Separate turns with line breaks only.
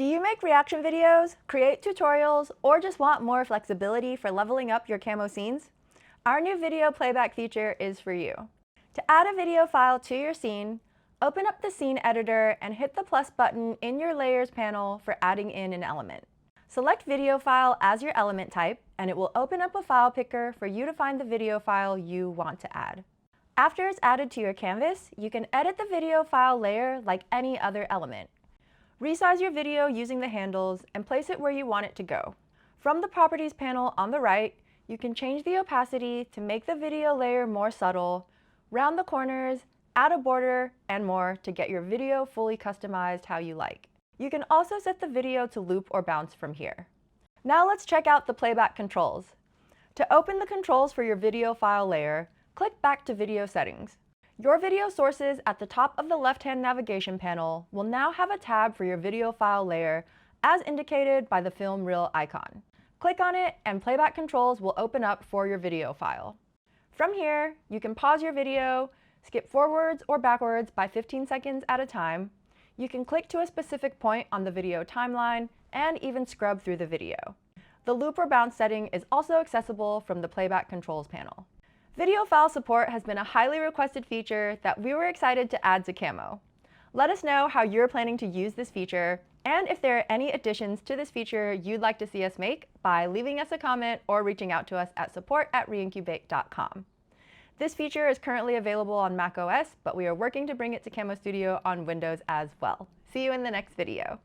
Do you make reaction videos, create tutorials, or just want more flexibility for leveling up your camo scenes? Our new video playback feature is for you. To add a video file to your scene, open up the scene editor and hit the plus button in your layers panel for adding in an element. Select video file as your element type, and it will open up a file picker for you to find the video file you want to add. After it's added to your canvas, you can edit the video file layer like any other element. Resize your video using the handles and place it where you want it to go. From the Properties panel on the right, you can change the opacity to make the video layer more subtle, round the corners, add a border, and more to get your video fully customized how you like. You can also set the video to loop or bounce from here. Now let's check out the playback controls. To open the controls for your video file layer, click back to Video Settings. Your video sources at the top of the left-hand navigation panel will now have a tab for your video file layer as indicated by the film reel icon. Click on it and playback controls will open up for your video file. From here, you can pause your video, skip forwards or backwards by 15 seconds at a time. You can click to a specific point on the video timeline and even scrub through the video. The loop or bounce setting is also accessible from the playback controls panel. Video file support has been a highly requested feature that we were excited to add to Camo. Let us know how you're planning to use this feature and if there are any additions to this feature you'd like to see us make by leaving us a comment or reaching out to us at support@reincubate.com. This feature is currently available on macOS, but we are working to bring it to Camo Studio on Windows as well. See you in the next video.